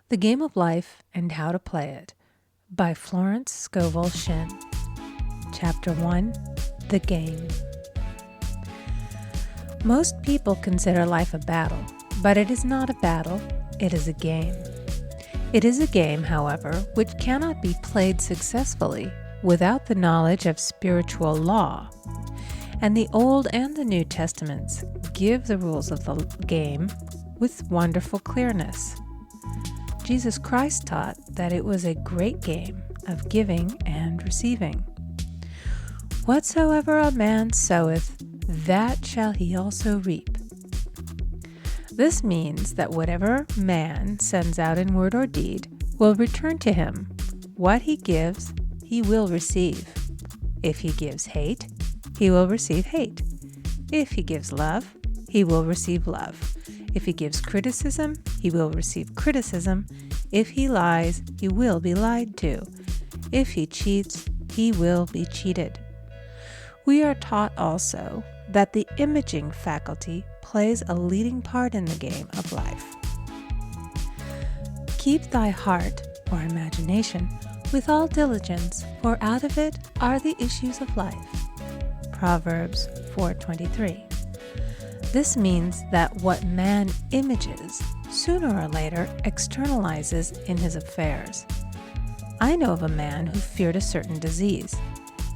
The Game of Life and How to Play It by Florence Scovel Shinn. Chapter 1, The Game. Most people consider life a battle, but it is not a battle, it is a game. It is a game, however, which cannot be played successfully without the knowledge of spiritual law. And the Old and the New Testaments give the rules of the game with wonderful clearness. Jesus Christ taught that it was a great game of giving and receiving. Whatsoever a man soweth, that shall he also reap. This means that whatever man sends out in word or deed will return to him. What he gives, he will receive. If he gives hate, he will receive hate. If he gives love, he will receive love. If he gives criticism, he will receive criticism. If he lies, he will be lied to. If he cheats, he will be cheated. We are taught also that the imaging faculty plays a leading part in the game of life. Keep thy heart, or imagination, with all diligence, for out of it are the issues of life. Proverbs 4:23. This means that what man images, sooner or later externalizes in his affairs. I know of a man who feared a certain disease.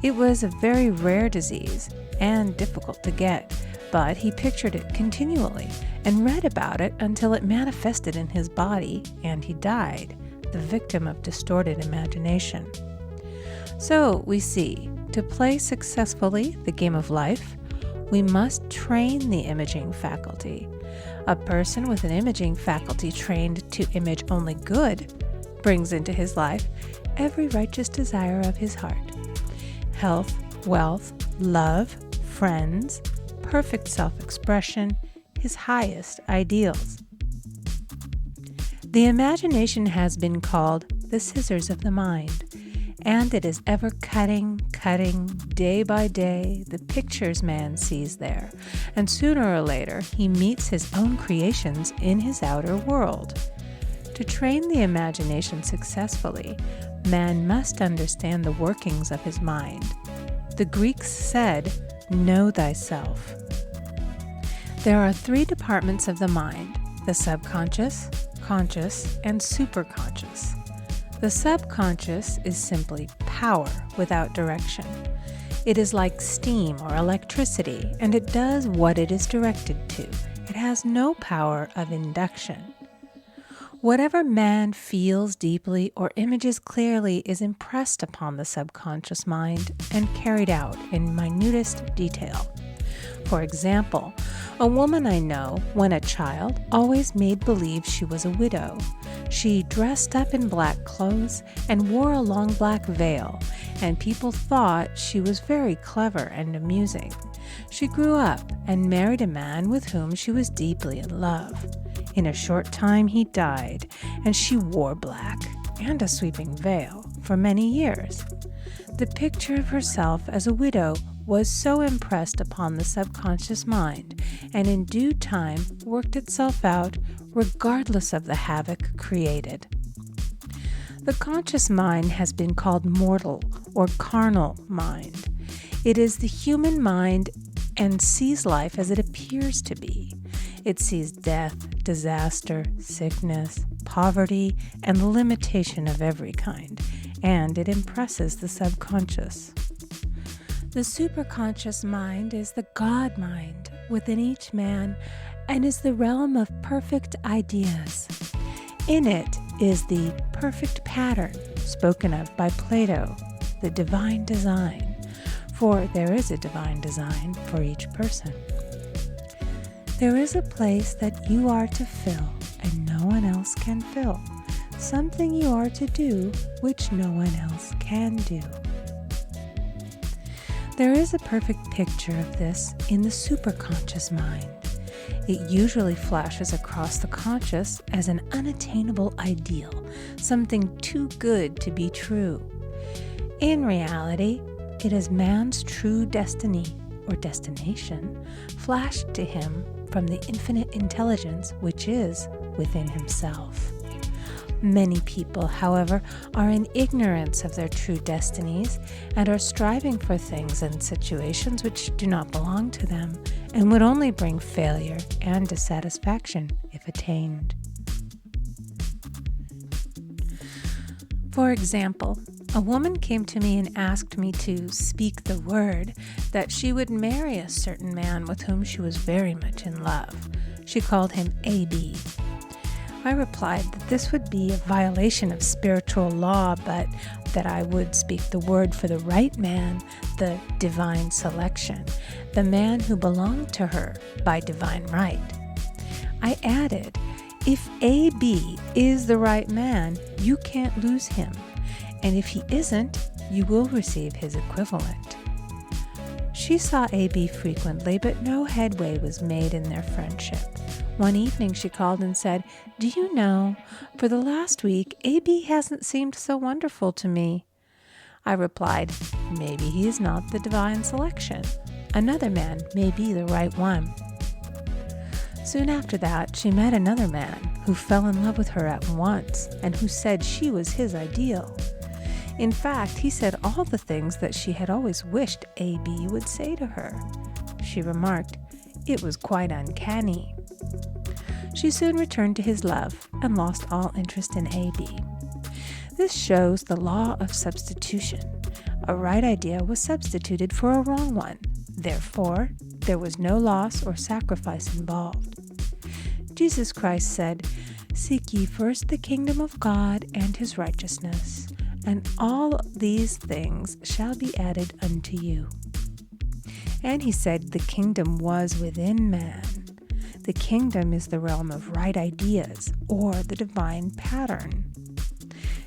It was a very rare disease and difficult to get, but he pictured it continually and read about it until it manifested in his body and he died, the victim of distorted imagination. So we see, to play successfully the game of life, we must train the imaging faculty. A person with an imaging faculty trained to image only good brings into his life every righteous desire of his heart. Health, wealth, love, friends, perfect self-expression, his highest ideals. The imagination has been called the scissors of the mind, and it is ever cutting, day by day, the pictures man sees there, and sooner or later he meets his own creations in his outer world. To train the imagination successfully, man must understand the workings of his mind. The Greeks said, "Know thyself." There are three departments of the mind: the subconscious, conscious, and superconscious. The subconscious is simply power without direction. It is like steam or electricity, and it does what it is directed to. It has no power of induction. Whatever man feels deeply or images clearly is impressed upon the subconscious mind and carried out in minutest detail. For example, a woman I know, when a child, always made believe she was a widow. She dressed up in black clothes and wore a long black veil, and people thought she was very clever and amusing. She grew up and married a man with whom she was deeply in love. In a short time he died, and she wore black and a sweeping veil for many years. The picture of herself as a widow was so impressed upon the subconscious mind, and in due time worked itself out regardless of the havoc created. The conscious mind has been called mortal or carnal mind. It is the human mind and sees life as it appears to be. It sees death, disaster, sickness, poverty, and limitation of every kind, and it impresses the subconscious. The superconscious mind is the God mind within each man and is the realm of perfect ideas. In it is the perfect pattern spoken of by Plato, the divine design, for there is a divine design for each person. There is a place that you are to fill and no one else can fill, something you are to do which no one else can do. There is a perfect picture of this in the superconscious mind. It usually flashes across the conscious as an unattainable ideal, something too good to be true. In reality, it is man's true destiny or destination flashed to him from the infinite intelligence which is within himself. Many people, however, are in ignorance of their true destinies and are striving for things and situations which do not belong to them and would only bring failure and dissatisfaction if attained. For example, a woman came to me and asked me to speak the word that she would marry a certain man with whom she was very much in love. She called him A.B. I replied that this would be a violation of spiritual law, but that I would speak the word for the right man, the divine selection, the man who belonged to her by divine right. I added, if A.B. is the right man, you can't lose him, and if he isn't, you will receive his equivalent. She saw A.B. frequently, but no headway was made in their friendship. One evening she called and said, "Do you know, for the last week, A.B. hasn't seemed so wonderful to me." I replied, "Maybe he is not the divine selection. Another man may be the right one." Soon after that, she met another man who fell in love with her at once and who said she was his ideal. In fact, he said all the things that she had always wished A.B. would say to her. She remarked, it was quite uncanny. She soon returned to his love and lost all interest in A.B. This shows the law of substitution. A right idea was substituted for a wrong one. Therefore, there was no loss or sacrifice involved. Jesus Christ said, "Seek ye first the kingdom of God and his righteousness, and all these things shall be added unto you." And he said the kingdom was within man. The kingdom is the realm of right ideas, or the divine pattern.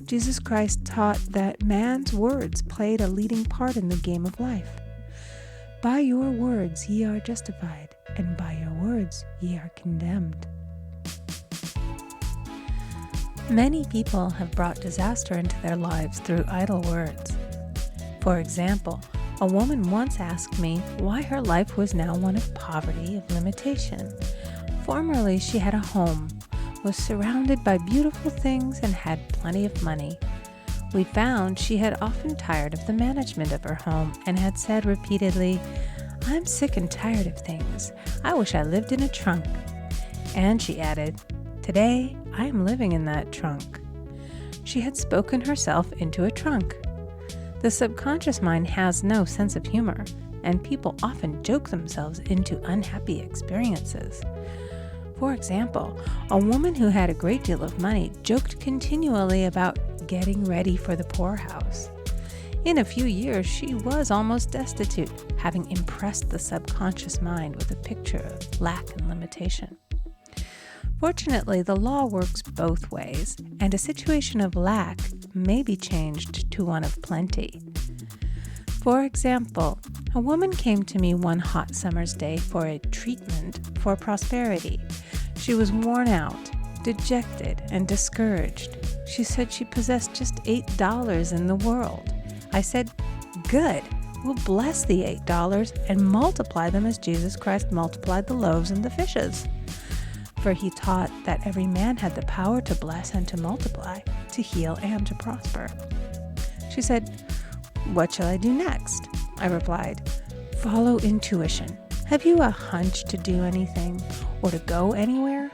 Jesus Christ taught that man's words played a leading part in the game of life. By your words ye are justified, and by your words ye are condemned. Many people have brought disaster into their lives through idle words. For example, a woman once asked me why her life was now one of poverty, of limitation. Formerly, she had a home, was surrounded by beautiful things, and had plenty of money. We found she had often tired of the management of her home and had said repeatedly, "I'm sick and tired of things. I wish I lived in a trunk." And she added, "Today, I am living in that trunk." She had spoken herself into a trunk. The subconscious mind has no sense of humor, and people often joke themselves into unhappy experiences. For example, a woman who had a great deal of money joked continually about getting ready for the poorhouse. In a few years, she was almost destitute, having impressed the subconscious mind with a picture of lack and limitation. Fortunately, the law works both ways, and a situation of lack may be changed to one of plenty. For example, a woman came to me one hot summer's day for a treatment for prosperity. She was worn out, dejected, and discouraged. She said she possessed just $8 in the world. I said, "Good, we'll bless the $8 and multiply them as Jesus Christ multiplied the loaves and the fishes." For he taught that every man had the power to bless and to multiply, to heal and to prosper. She said, "What shall I do next?" I replied, "Follow intuition. Have you a hunch to do anything or to go anywhere?"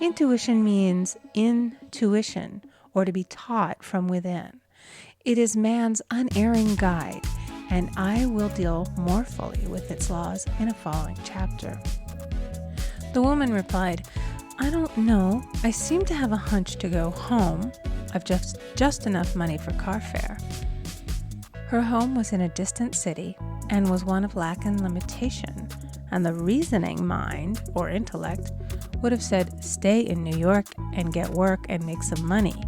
Intuition means intuition, or to be taught from within. It is man's unerring guide, and I will deal more fully with its laws in a following chapter. The woman replied, "I don't know. I seem to have a hunch to go home. I've just enough money for car fare." Her home was in a distant city and was one of lack and limitation, and the reasoning mind, or intellect, would have said, "Stay in New York and get work and make some money."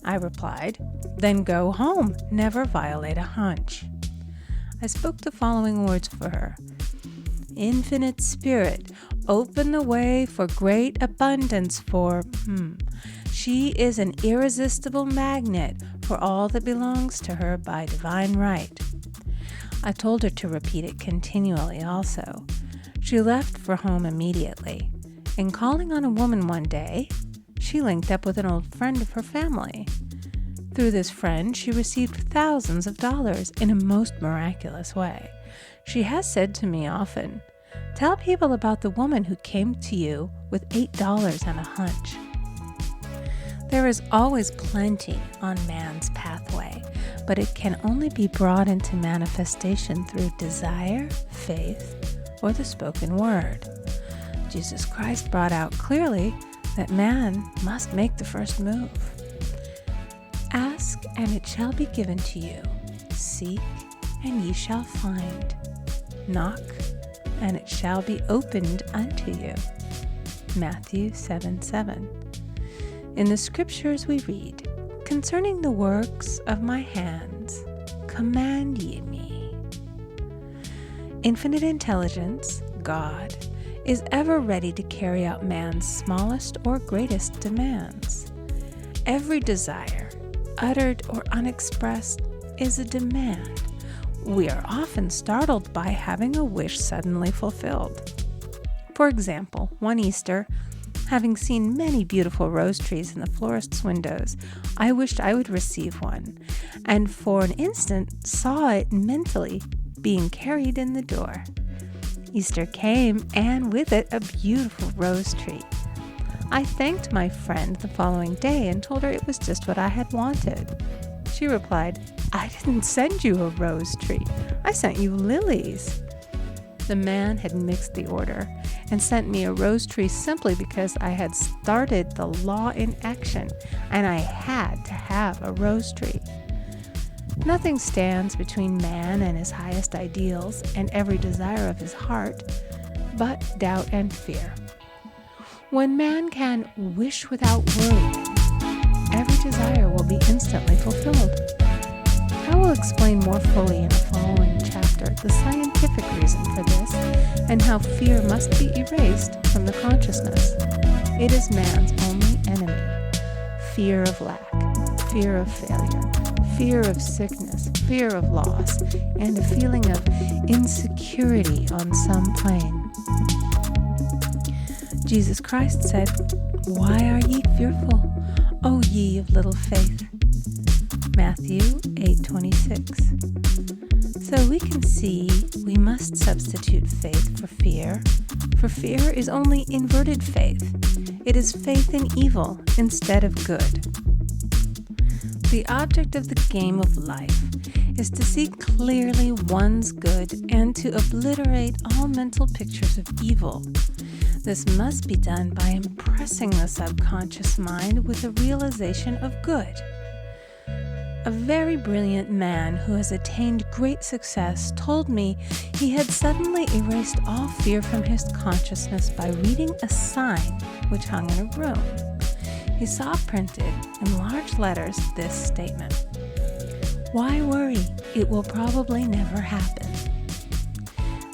I replied, "Then go home. Never violate a hunch." I spoke the following words for her. "Infinite Spirit, open the way for great abundance for She is an irresistible magnet for all that belongs to her by divine right." I told her to repeat it continually also. She left for home immediately, and calling on a woman one day, she linked up with an old friend of her family. Through this friend, she received thousands of dollars in a most miraculous way. She has said to me often, "Tell people about the woman who came to you with $8 and a hunch." There is always plenty on man's pathway, but it can only be brought into manifestation through desire, faith, or the spoken word. Jesus Christ brought out clearly that man must make the first move. Ask, and it shall be given to you. Seek, and ye shall find. Knock, and it shall be opened unto you. Matthew 7:7. In the scriptures we read, "Concerning the works of my hands, command ye me." Infinite intelligence, God, is ever ready to carry out man's smallest or greatest demands. Every desire, uttered or unexpressed, is a demand. We are often startled by having a wish suddenly fulfilled. For example, one Easter, having seen many beautiful rose trees in the florist's windows, I wished I would receive one, and for an instant saw it mentally being carried in the door. Easter came, and with it a beautiful rose tree. I thanked my friend the following day and told her it was just what I had wanted. She replied, "I didn't send you a rose tree. I sent you lilies." The man had mixed the order and sent me a rose tree simply because I had started the law in action and I had to have a rose tree. Nothing stands between man and his highest ideals and every desire of his heart but doubt and fear. When man can wish without worrying, every desire will be instantly fulfilled. I will explain more fully in a following chapter the scientific reason for this and how fear must be erased from the consciousness. It is man's only enemy. Fear of lack, fear of failure, fear of sickness, fear of loss, and a feeling of insecurity on some plane. Jesus Christ said, "Why are ye fearful, O ye of little faith?" Matthew 8:26. So we can see we must substitute faith for fear is only inverted faith. It is faith in evil instead of good. The object of the game of life is to see clearly one's good and to obliterate all mental pictures of evil. This must be done by impressing the subconscious mind with a realization of good. A very brilliant man who has attained great success told me he had suddenly erased all fear from his consciousness by reading a sign which hung in a room. He saw printed in large letters this statement: "Why worry? It will probably never happen."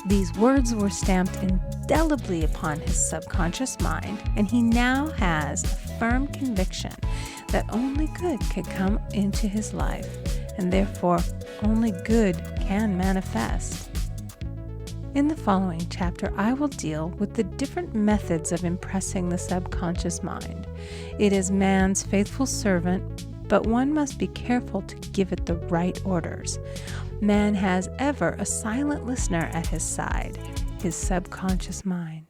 These words were stamped indelibly upon his subconscious mind, and he now has a firm conviction that only good can come into his life, and therefore only good can manifest. In the following chapter, I will deal with the different methods of impressing the subconscious mind. It is man's faithful servant, but one must be careful to give it the right orders. Man has ever a silent listener at his side, his subconscious mind.